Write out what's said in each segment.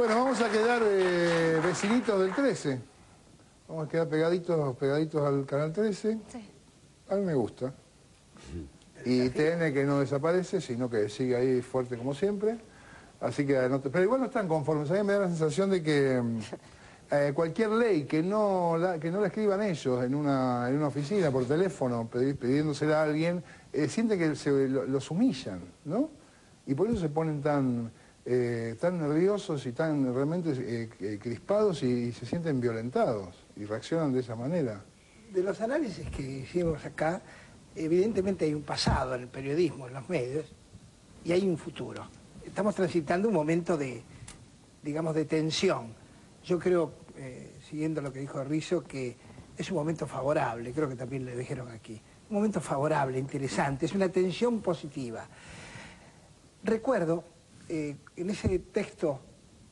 Bueno, vamos a quedar vecinitos del 13. Vamos a quedar pegaditos al canal 13. Sí. A mí me gusta. Y TN que no desaparece, sino que sigue ahí fuerte como siempre. Así que pero igual no están conformes. A mí me da la sensación de que cualquier ley que no la escriban ellos en una oficina por teléfono pidiéndosela a alguien, siente que los humillan, ¿no? Y por eso se ponen tan nerviosos y tan realmente crispados y se sienten violentados y reaccionan de esa manera. De los análisis que hicimos acá, evidentemente hay un pasado en el periodismo, en los medios, y hay un futuro. Estamos transitando un momento digamos, de tensión. Yo creo, siguiendo lo que dijo Rizzo, que es un momento favorable, creo que también le dijeron aquí. Un momento favorable, interesante, es una tensión positiva. Recuerdo, en ese texto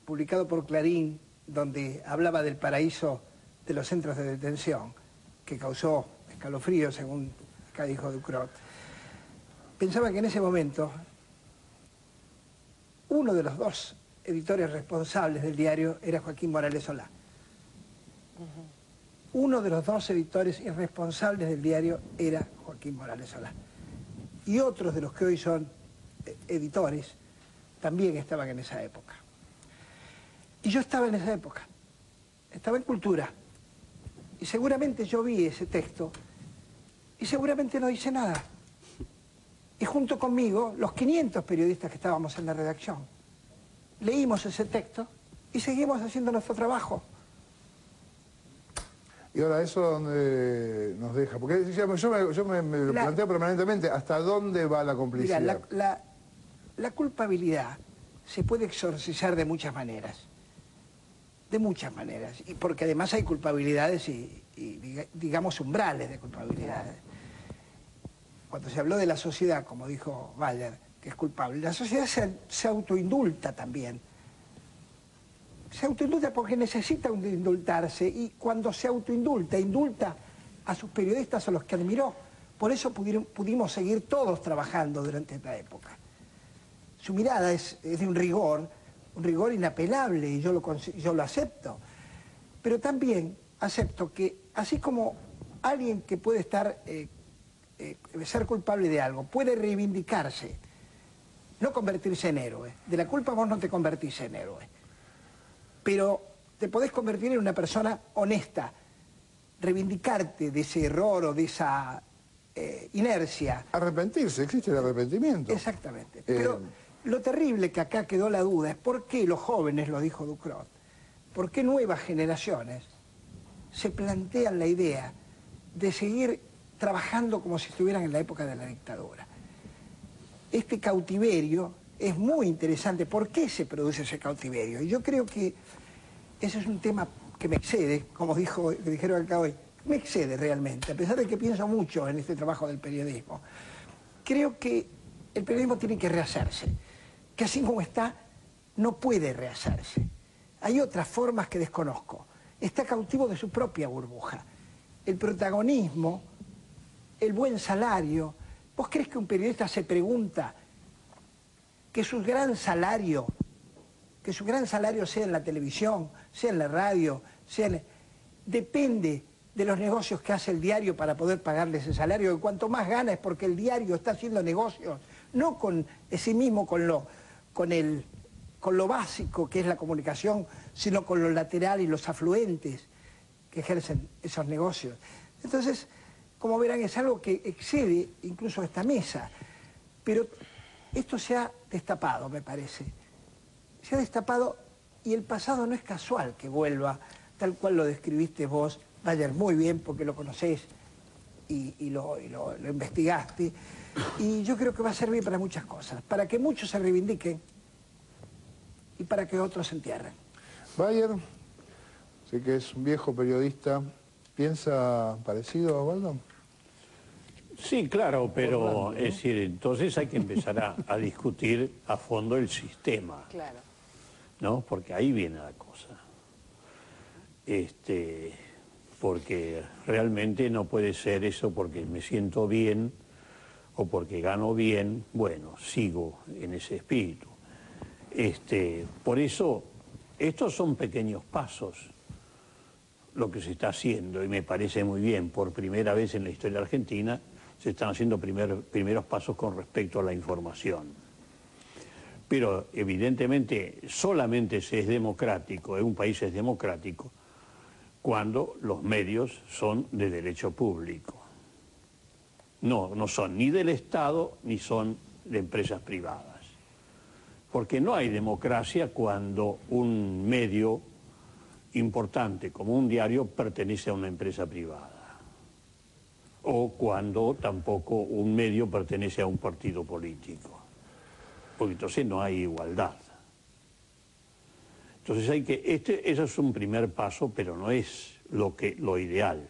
publicado por Clarín, donde hablaba del paraíso de los centros de detención, que causó escalofrío, según acá dijo Ducrot, pensaba que en ese momento uno de los dos editores responsables del diario era Joaquín Morales Solá. Uno de los dos editores irresponsables del diario era Joaquín Morales Solá. Y otros de los que hoy son editores también estaban en esa época. Y yo estaba en esa época, estaba en Cultura. Y seguramente yo vi ese texto y seguramente no hice nada. Y junto conmigo, los 500 periodistas que estábamos en la redacción, leímos ese texto y seguimos haciendo nuestro trabajo. ¿Y ahora eso dónde nos deja? Porque yo me lo planteo permanentemente, ¿hasta dónde va la complicidad? Mira, la culpabilidad se puede exorcizar de muchas maneras. De muchas maneras. Y porque además hay culpabilidades y digamos, umbrales de culpabilidades. Cuando se habló de la sociedad, como dijo Bayer, que es culpable, la sociedad se autoindulta también. Se autoindulta porque necesita indultarse, y cuando se autoindulta, indulta a sus periodistas, a los que admiró. Por eso pudimos seguir todos trabajando durante esta época. Su mirada es de un rigor inapelable, y yo lo acepto. Pero también acepto que, así como alguien que puede ser culpable de algo, puede reivindicarse, no convertirse en héroe. De la culpa vos no te convertís en héroe. Pero te podés convertir en una persona honesta, reivindicarte de ese error o de esa inercia. Arrepentirse, existe el arrepentimiento. Exactamente. Pero lo terrible que acá quedó la duda es por qué los jóvenes, lo dijo Ducrot, por qué nuevas generaciones se plantean la idea de seguir trabajando como si estuvieran en la época de la dictadura. Este cautiverio es muy interesante. ¿Por qué se produce ese cautiverio? Y yo creo que ese es un tema que me excede, como dijeron acá hoy, me excede realmente, a pesar de que pienso mucho en este trabajo del periodismo. Creo que el periodismo tiene que rehacerse, que así como está, no puede rehacerse. Hay otras formas que desconozco. Está cautivo de su propia burbuja. El protagonismo, el buen salario. ¿Vos crees que un periodista se pregunta que su gran salario sea en la televisión, sea en la radio, depende de los negocios que hace el diario para poder pagarle ese salario? Y cuanto más gana es porque el diario está haciendo negocios, no con sí mismo, con lo básico que es la comunicación, sino con lo lateral y los afluentes que ejercen esos negocios. Entonces, como verán, es algo que excede incluso esta mesa. Pero esto se ha destapado, me parece. Se ha destapado, y el pasado no es casual que vuelva, tal cual lo describiste vos, Bayer, muy bien, porque lo conocés y lo investigaste. Y yo creo que va a servir para muchas cosas, para que muchos se reivindiquen y para que otros se entierren. Bayer, sé que es un viejo periodista, ¿piensa parecido a Osvaldo? Sí, claro, pero es decir, entonces hay que empezar a discutir a fondo el sistema. Claro. ¿No? Porque ahí viene la cosa. Porque realmente no puede ser eso porque me siento bien o porque gano bien, bueno, sigo en ese espíritu. Por eso estos son pequeños pasos lo que se está haciendo, y me parece muy bien. Por primera vez en la historia argentina se están haciendo primeros pasos con respecto a la información. Pero evidentemente solamente se es democrático, un país es democrático, cuando los medios son de derecho público. No son ni del Estado ni son de empresas privadas. Porque no hay democracia cuando un medio importante como un diario pertenece a una empresa privada. O cuando tampoco un medio pertenece a un partido político. Porque entonces no hay igualdad. Entonces eso es un primer paso, pero no es lo ideal.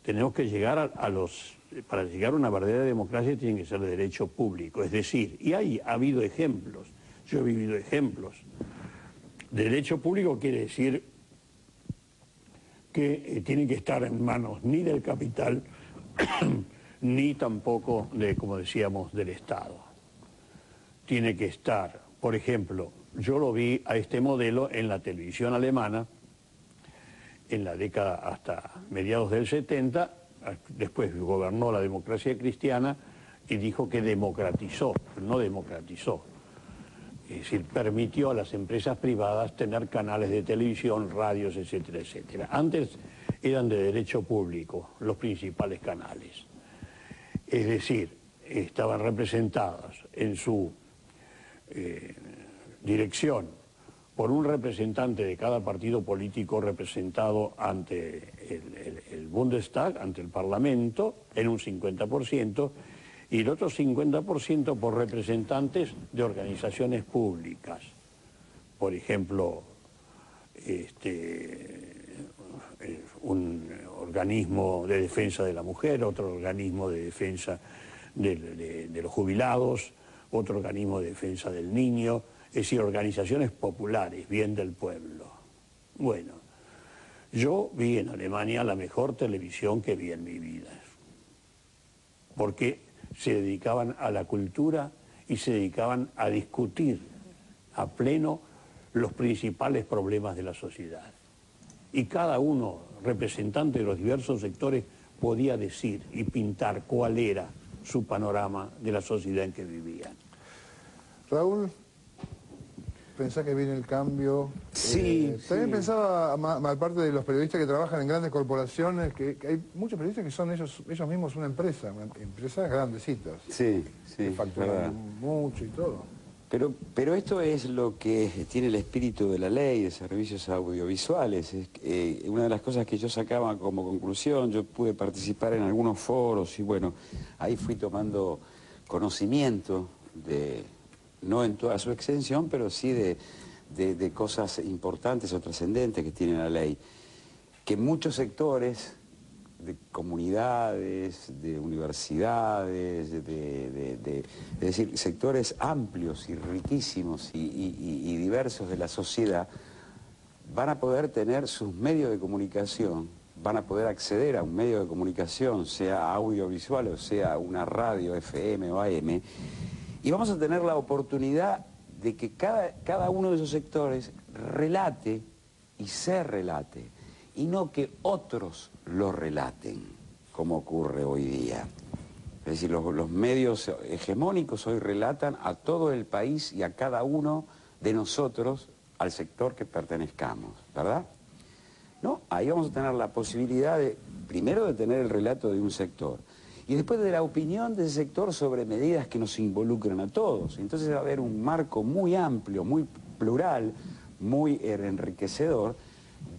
Tenemos que llegar para llegar a una verdadera democracia tiene que ser de derecho público, es decir, y ha habido ejemplos, yo he vivido ejemplos. Derecho público quiere decir que tiene que estar en manos ni del capital, ni tampoco como decíamos, del Estado. Tiene que estar, por ejemplo, yo lo vi a este modelo en la televisión alemana, en la década hasta mediados del 70, después gobernó la democracia cristiana y dijo que democratizó, no democratizó. Es decir, permitió a las empresas privadas tener canales de televisión, radios, etcétera, etcétera. Antes eran de derecho público los principales canales. Es decir, estaban representados en su dirección por un representante de cada partido político representado ante el Bundestag, ante el Parlamento, en un 50%, y el otro 50% por representantes de organizaciones públicas. Por ejemplo, un organismo de defensa de la mujer, otro organismo de defensa de los jubilados, otro organismo de defensa del niño, es decir, organizaciones populares, bien del pueblo. Bueno, yo vi en Alemania la mejor televisión que vi en mi vida, porque se dedicaban a la cultura y se dedicaban a discutir a pleno los principales problemas de la sociedad. Y cada uno, representante de los diversos sectores, podía decir y pintar cuál era su panorama de la sociedad en que vivían. Raúl, ¿pensás que viene el cambio? Sí. También pensaba, aparte de los periodistas que trabajan en grandes corporaciones, que hay muchos periodistas que son ellos mismos una empresa, empresas grandecitas. Sí, que facturan mucho y todo. Pero esto es lo que tiene el espíritu de la ley de servicios audiovisuales. Una de las cosas que yo sacaba como conclusión, yo pude participar en algunos foros y bueno, ahí fui tomando conocimiento no en toda su extensión, pero sí de cosas importantes o trascendentes que tiene la ley. Que muchos sectores de comunidades, de universidades, es decir, sectores amplios y riquísimos y diversos de la sociedad, van a poder tener sus medios de comunicación, van a poder acceder a un medio de comunicación, sea audiovisual o sea una radio FM o AM, y vamos a tener la oportunidad de que cada uno de esos sectores relate y se relate, y no que otros lo relaten, como ocurre hoy día. Es decir, los medios hegemónicos hoy relatan a todo el país y a cada uno de nosotros, al sector que pertenezcamos, ¿verdad? ¿No? Ahí vamos a tener la posibilidad primero de tener el relato de un sector, y después de la opinión de ese sector sobre medidas que nos involucran a todos. Entonces va a haber un marco muy amplio, muy plural, muy enriquecedor,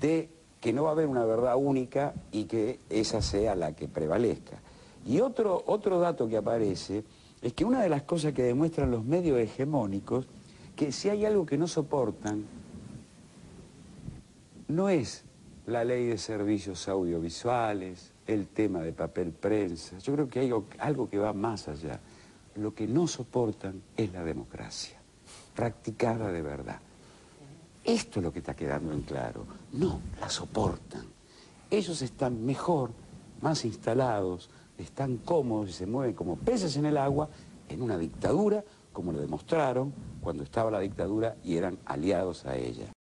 de que no va a haber una verdad única y que esa sea la que prevalezca. Y otro dato que aparece es que una de las cosas que demuestran los medios hegemónicos, que si hay algo que no soportan, no es la ley de servicios audiovisuales, el tema de papel prensa. Yo creo que hay algo que va más allá. Lo que no soportan es la democracia, practicada de verdad. Esto es lo que está quedando en claro. No la soportan. Ellos están mejor, más instalados, están cómodos y se mueven como peces en el agua en una dictadura, como lo demostraron cuando estaba la dictadura y eran aliados a ella.